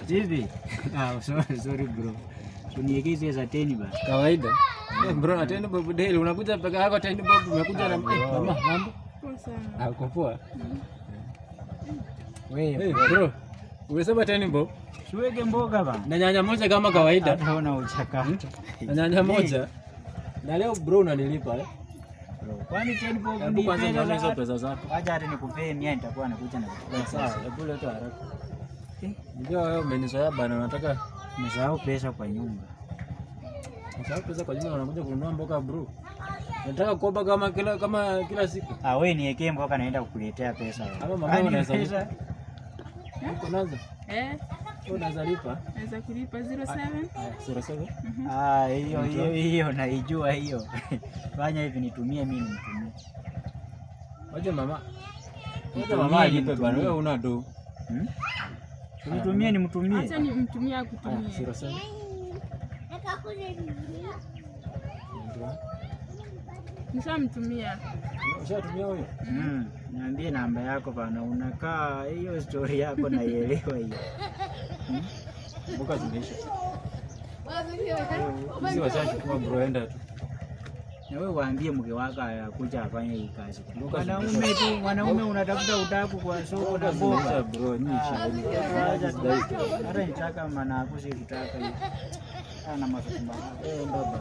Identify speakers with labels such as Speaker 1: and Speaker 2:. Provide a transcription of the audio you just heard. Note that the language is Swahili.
Speaker 1: Hivi? Sorry bro. Uniegeze za 10 ba.
Speaker 2: Kawaida. Bro, na 10 bob daily unakuja peke yako 10 bob umekuja na mama mambo?
Speaker 3: Poa sana.
Speaker 2: Uko poa? Wewe bro. Umesema 10 bob?
Speaker 1: Siweke mboga ba.
Speaker 2: Na nyanya moja kama kawaida.
Speaker 1: Hata una uchakato.
Speaker 2: Na nyanya moja. Na leo bro unanilipa
Speaker 1: Bro, kwani 10 bob
Speaker 2: ni kwanza nione hizo pesa zako.
Speaker 1: Acha hata nikupee 100 nitakuwa nakuja na kukupa.
Speaker 2: Sawa, hebu leta haraka. Ndio wewe umenizoea bana, nataka
Speaker 1: nimesahau pesa kwa nyumba.
Speaker 2: Umesahau pesa kwa nyumba unakuja kununua mboga bro. Nataka kuomba kama kila siku.
Speaker 1: Wewe niwekee mboga naenda kukuletea pesa wewe.
Speaker 2: Ama mama unaweza lipa. Uko nazo? Unaweza lipa?
Speaker 3: Naweza kulipa 07.
Speaker 2: 07?
Speaker 1: Hiyo naijua hiyo. Fanya hivi nitumie mimi nitumie.
Speaker 2: Waje mama. Waje mama alipe bana, wewe una do.
Speaker 1: Nitumie nimtumie.
Speaker 3: Acha nimtumie akutumie.
Speaker 2: 07.
Speaker 3: Nishamtumia.
Speaker 2: Ushatumia huyo?
Speaker 1: Niambie namba yako bana, unakaa hiyo story yako naielewa hiyo.
Speaker 2: Mboga zimeisha. Sisi wachache kwa bro enda tu.
Speaker 1: Na wewe waambie mke wako akuja afanye hii kazi. Mwanaume unatafuta utaku kwa soko na mboga
Speaker 2: bro, nyinyi
Speaker 1: hata nitaka maana akusi kutaka hiyo. Ana mafuta mbaya.
Speaker 2: Baba.